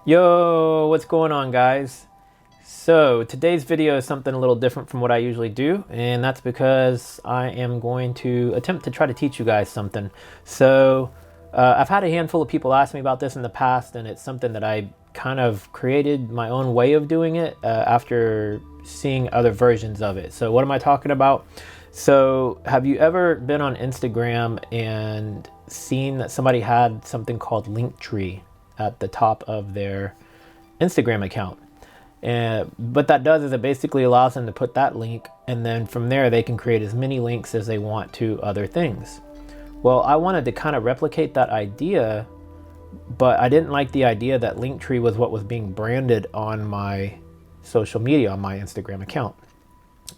Yo, what's going on, guys? So today's video is something a little different from what I usually do, and that's because I am going to attempt to try to teach you guys something. I've had a handful of people ask me about this in the past, and it's something that I kind of created my own way of doing it after seeing other versions of it. So what am I talking about? So have you ever been on Instagram and seen that somebody had something called Linktree at the top of their Instagram account? And what that does is it basically allows them to put that link, and then from there they can create as many links as they want to other things. Well, I wanted to kind of replicate that idea, but I didn't like the idea that Linktree was what was being branded on my social media, on my Instagram account.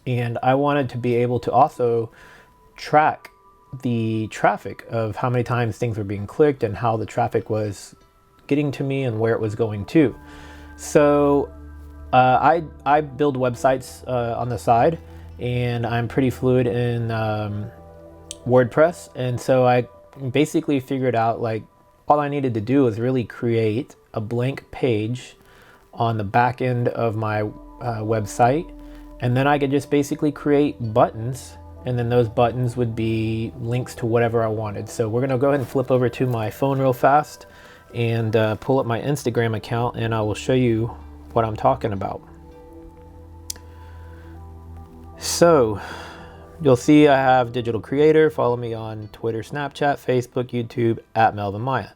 And I wanted to be able to also track the traffic of how many times things were being clicked and how the traffic was getting to me and where it was going to. So I build websites on the side, and I'm pretty fluid in WordPress. And so I basically figured out, like, all I needed to do was really create a blank page on the back end of my website. And then I could just basically create buttons, and then those buttons would be links to whatever I wanted. So we're gonna go ahead and flip over to my phone real fast and pull up my Instagram account, and I will show you what I'm talking about. So you'll see I have digital creator. Follow me on Twitter, Snapchat, Facebook, YouTube at Melvin Maya.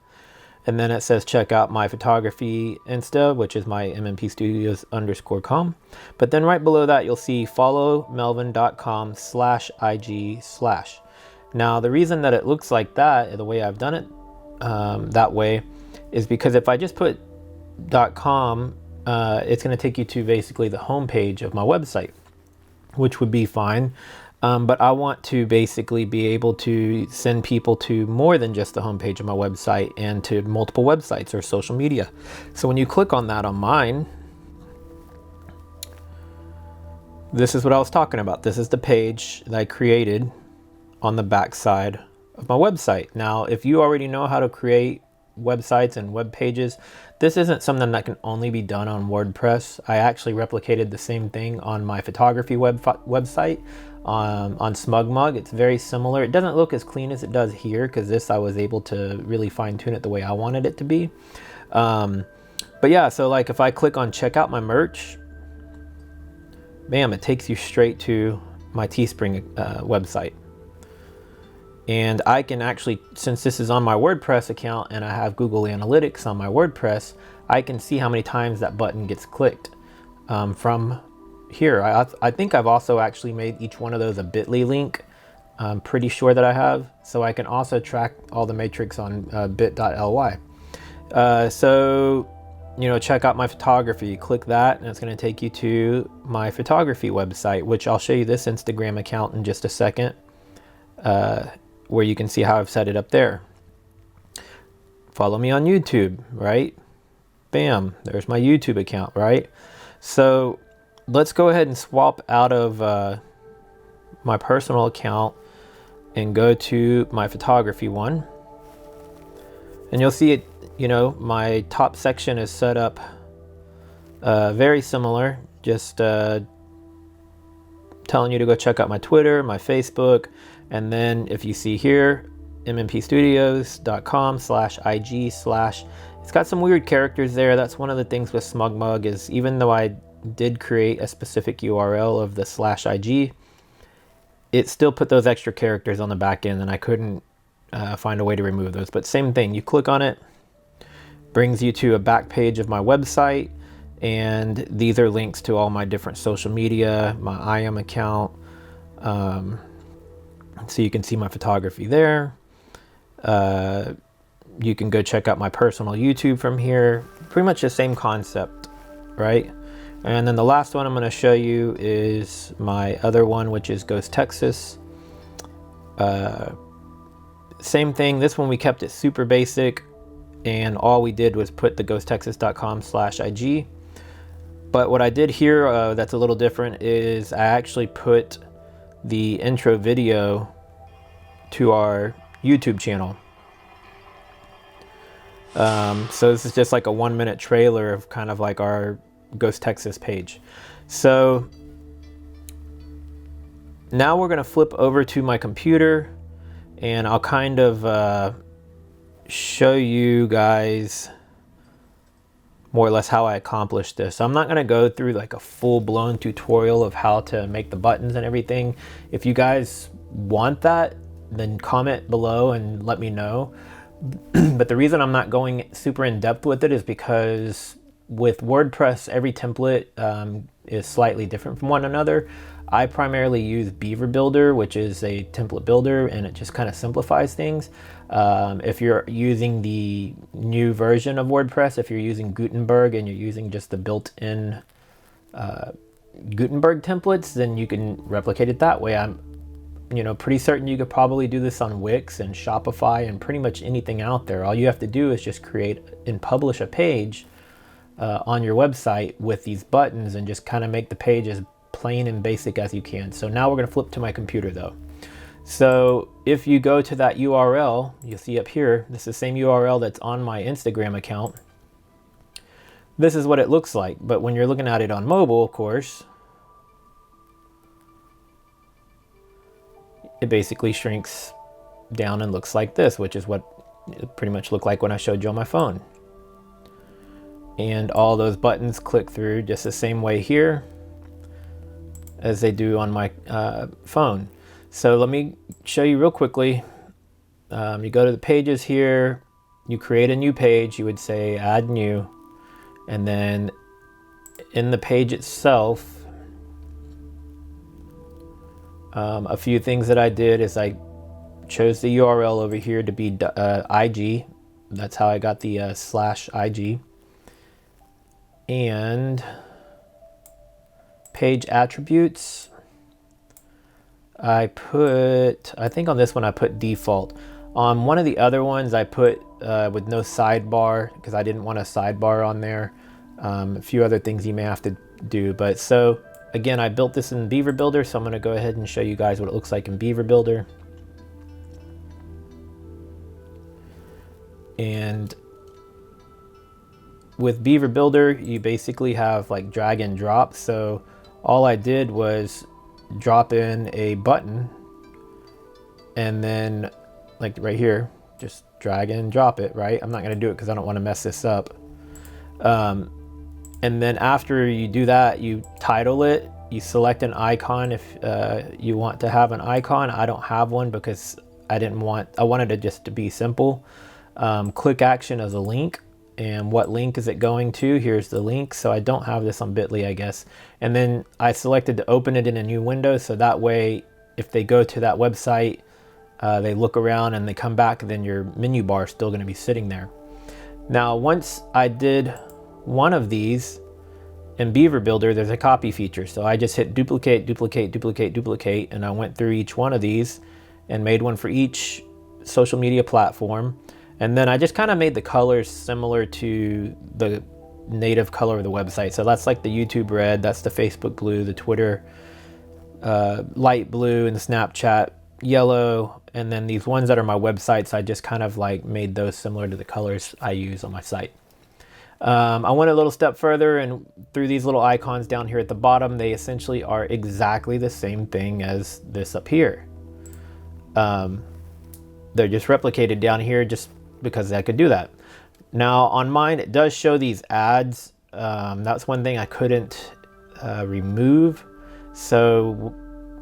And then it says check out my photography Insta, which is my mmpstudios_com. But then right below that, you'll see follow melvin.com/IG/. Now, the reason that it looks like that, the way I've done it that way, is because if I just put .com, it's going to take you to basically the home page of my website, which would be fine. But I want to basically be able to send people to more than just the homepage of my website, and to multiple websites or social media. So when you click on that on mine, this is what I was talking about. This is the page that I created on the back side of my website. Now, if you already know how to create websites and web pages, this isn't something that can only be done on WordPress. I actually replicated the same thing on my photography website on SmugMug. It's very similar. It doesn't look as clean as it does here, because this I was able to really fine tune it the way I wanted it to be. But yeah, so like if I click on check out my merch, bam, it takes you straight to my Teespring website. And I can actually, since this is on my WordPress account and I have Google Analytics on my WordPress, I can see how many times that button gets clicked from here. I think I've also actually made each one of those a bit.ly link. I'm pretty sure that I have. So I can also track all the metrics on bit.ly. So, you know, check out my photography. Click that and it's going to take you to my photography website, which I'll show you this Instagram account in just a second. Where you can see how I've set it up there. Follow me on YouTube, right? Bam, there's my YouTube account, right? So let's go ahead and swap out of my personal account and go to my photography one. And you'll see it, you know, my top section is set up very similar, just telling you to go check out my Twitter, my Facebook. And then if you see here, mmpstudios.com/IG/, it's got some weird characters there. That's one of the things with SmugMug, is even though I did create a specific URL of the /IG, it still put those extra characters on the back end, and I couldn't find a way to remove those. But same thing, you click on it, brings you to a back page of my website, and these are links to all my different social media, my IM account, so you can see my photography there. You can go check out my personal YouTube from here. Pretty much the same concept, right? And then the last one I'm going to show you is my other one, which is Ghost Texas. Same thing. This one we kept it super basic, and all we did was put the ghosttexas.com/IG. But what I did here that's a little different is I actually put the intro video to our YouTube channel. So this is just like a 1-minute trailer of kind of like our Ghost Texas page. So now we're gonna flip over to my computer, and I'll kind of show you guys more or less how I accomplished this. So I'm not gonna go through like a full-blown tutorial of how to make the buttons and everything. If you guys want that, then comment below and let me know. But the reason I'm not going super in depth with it is because with WordPress, every template is slightly different from one another. I primarily use Beaver Builder, which is a template builder, and it just kind of simplifies things. If you're using the new version of WordPress, if you're using Gutenberg and you're using just the built-in Gutenberg templates, then you can replicate it that way. I'm pretty certain you could probably do this on Wix and Shopify and pretty much anything out there. All you have to do is just create and publish a page on your website with these buttons and just kind of make the page as plain and basic as you can. So now we're going to flip to my computer though. So if you go to that URL, you'll see up here, this is the same URL that's on my Instagram account. This is what it looks like, but when you're looking at it on mobile, of course, it basically shrinks down and looks like this, which is what it pretty much looked like when I showed you on my phone. And all those buttons click through just the same way here as they do on my phone. So let me show you real quickly. You go to the pages here, you create a new page, you would say add new, and then in the page itself, a few things that I did is I chose the URL over here to be IG. That's how I got the /IG. And page attributes, I think on this one I put default. On one of the other ones I put with no sidebar because I didn't want a sidebar on there. A few other things you may have to do, but so again, I built this in Beaver Builder, so I'm going to go ahead and show you guys what it looks like in Beaver Builder. And with Beaver Builder, you basically have like drag and drop. So all I did was drop in a button and then like right here, just drag and drop it, right? I'm not going to do it because I don't want to mess this up. And then after you do that, you title it, you select an icon if you want to have an icon. I don't have one because I wanted it just to be simple. Click action as a link, and what link is it going to? Here's the link. So I don't have this on Bitly, I guess. And then I selected to open it in a new window, so that way if they go to that website, they look around and they come back, then your menu bar is still going to be sitting there. Now once I did one of these in Beaver Builder, there's a copy feature, so I just hit duplicate, duplicate, duplicate, duplicate, and I went through each one of these and made one for each social media platform. And then I just kind of made the colors similar to the native color of the website. So that's like the YouTube red, that's the Facebook blue, the Twitter light blue, and the Snapchat yellow. And then these ones that are my websites, I just kind of like made those similar to the colors I use on my site. I went a little step further, and through these little icons down here at the bottom, they essentially are exactly the same thing as this up here. They're just replicated down here just because I could do that. Now on mine, it does show these ads. That's one thing I couldn't remove. So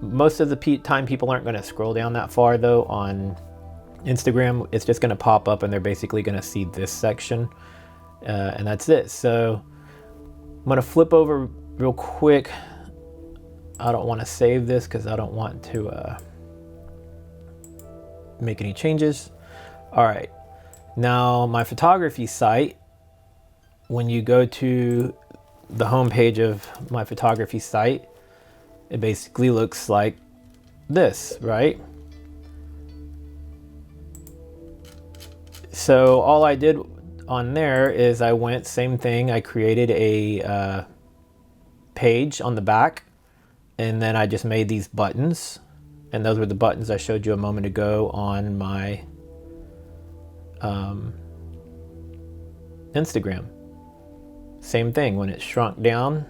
most of the time people aren't going to scroll down that far though. On Instagram, it's just going to pop up and they're basically going to see this section. And that's it. So I'm going to flip over real quick. I don't want to save this because I don't want to make any changes. All right. Now my photography site, when you go to the home page of my photography site, it basically looks like this, right? So all I did on there is I went, same thing, I created a page on the back, and then I just made these buttons, and those were the buttons I showed you a moment ago on my Instagram. Same thing, when it's shrunk down,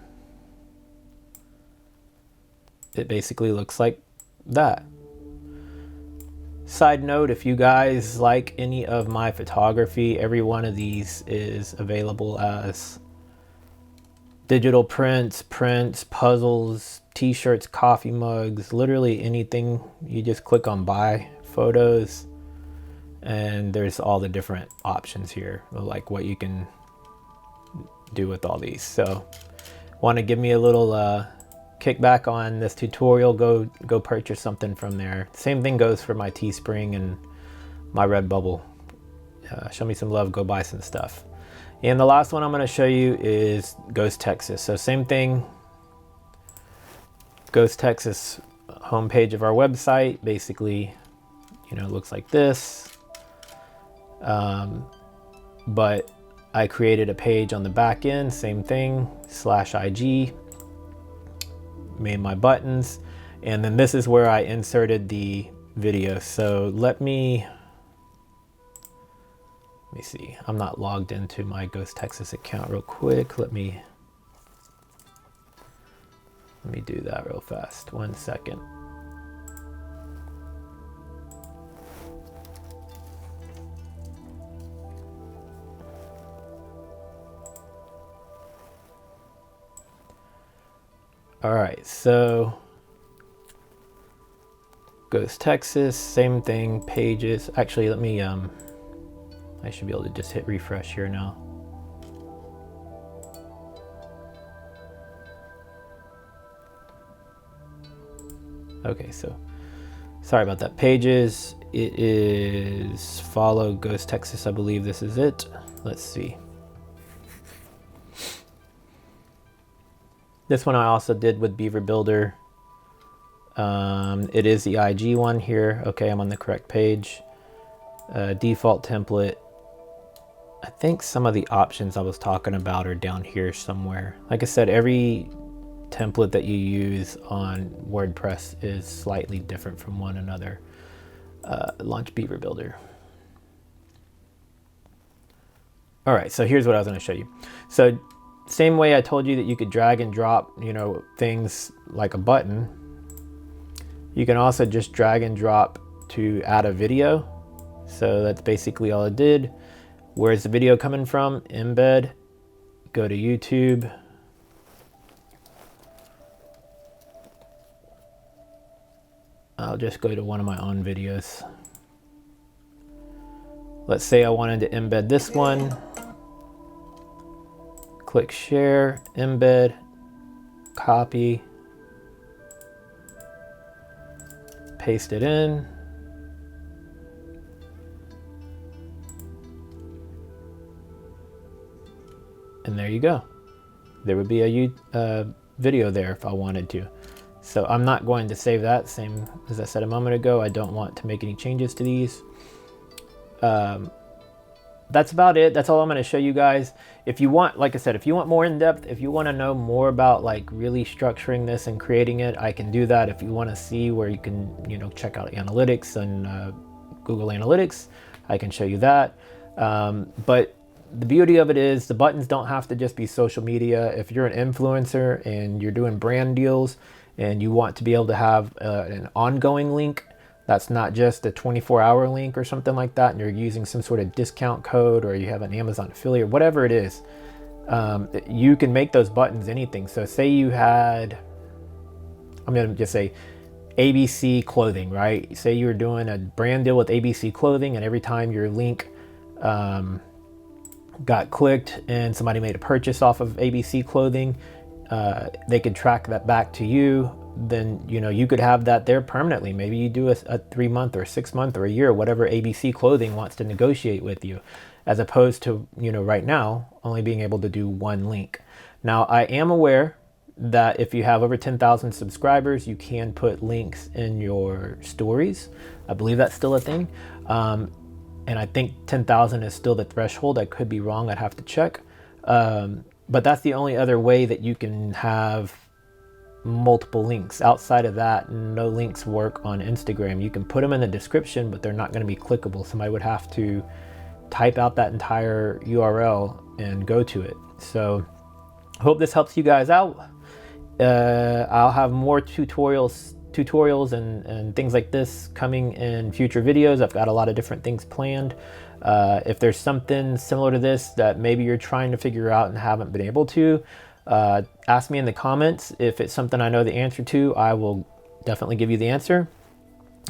it basically looks like that. Side note, if you guys like any of my photography, every one of these is available as digital prints, puzzles, t-shirts, coffee mugs, literally anything. You just click on buy photos and there's all the different options here, like what you can do with all these. So want to give me a little kickback on this tutorial, go purchase something from there. Same thing goes for my Teespring and my Redbubble. Show me some love, go buy some stuff. And the last one I'm going to show you is Ghost Texas. So same thing, Ghost Texas homepage of our website. Basically, you know, it looks like this. But I created a page on the back end, same thing, /IG, made my buttons, and then this is where I inserted the video. So let me see, I'm not logged into my Ghost Texas account real quick. Let me do that real fast. 1 second. All right, so Ghost Texas, same thing, pages. Actually, let me, I should be able to just hit refresh here now. Okay, so sorry about that. Pages, it is follow Ghost Texas, I believe this is it. Let's see. This one I also did with Beaver Builder. It is the IG one here. Okay, I'm on the correct page. Default template. I think some of the options I was talking about are down here somewhere. Like I said, every template that you use on WordPress is slightly different from one another. Launch Beaver Builder. All right, so here's what I was going to show you. So same way I told you that you could drag and drop, you know, things like a button, you can also just drag and drop to add a video. So that's basically all I did. Where's the video coming from? Embed, go to YouTube. I'll just go to one of my own videos. Let's say I wanted to embed this one. Click share, embed, copy, paste it in. And there you go. There would be a video there if I wanted to. So I'm not going to save that, same as I said a moment ago. I don't want to make any changes to these. That's about it. That's all I'm going to show you guys. If you want, like I said, if you want more in depth, if you want to know more about like really structuring this and creating it, I can do that. If you want to see where you can, you know, check out analytics and Google Analytics, I can show you that. But the beauty of it is the buttons don't have to just be social media. If you're an influencer and you're doing brand deals and you want to be able to have an ongoing link, that's not just a 24-hour link or something like that, and you're using some sort of discount code, or you have an Amazon affiliate, whatever it is, you can make those buttons anything. So say you had, I'm going to just say ABC Clothing, right? Say you were doing a brand deal with ABC Clothing, and every time your link got clicked and somebody made a purchase off of ABC Clothing, they could track that back to you. Then, you know, you could have that there permanently. Maybe you do a 3-month or 6-month or a year, whatever ABC Clothing wants to negotiate with you, as opposed to, you know, right now only being able to do one link. Now, I am aware that if you have over 10,000 subscribers, you can put links in your stories. I believe that's still a thing. And I think 10,000 is still the threshold. I could be wrong. I'd have to check. But that's the only other way that you can have multiple links. Outside of that, no links work on Instagram. You can put them in the description, but they're not going to be clickable. Somebody would have to type out that entire URL and go to it. So hope this helps you guys out. I'll have more tutorials and things like this coming in future videos. I've got a lot of different things planned. If there's something similar to this that maybe you're trying to figure out and haven't been able to, ask me in the comments. If it's something I know the answer to, I will definitely give you the answer.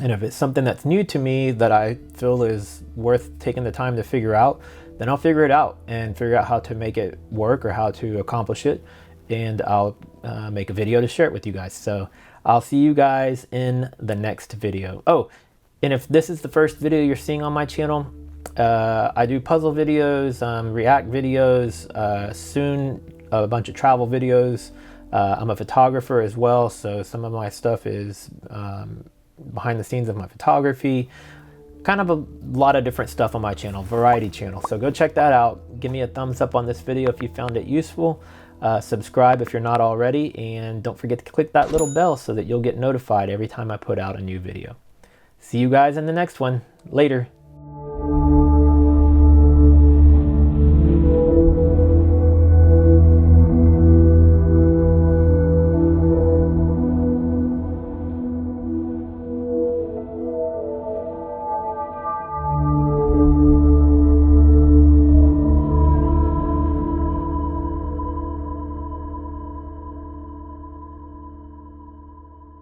And if it's something that's new to me that I feel is worth taking the time to figure out, then I'll figure it out and figure out how to make it work or how to accomplish it. And I'll make a video to share it with you guys. So I'll see you guys in the next video. Oh, and if this is the first video you're seeing on my channel, I do puzzle videos, React videos, soon a bunch of travel videos. I'm a photographer as well, so some of my stuff is behind the scenes of my photography. Kind of a lot of different stuff on my channel, variety channel. So go check that out. Give me a thumbs up on this video if you found it useful. Subscribe if you're not already, and don't forget to click that little bell so that you'll get notified every time I put out a new video. See you guys in the next one. Later.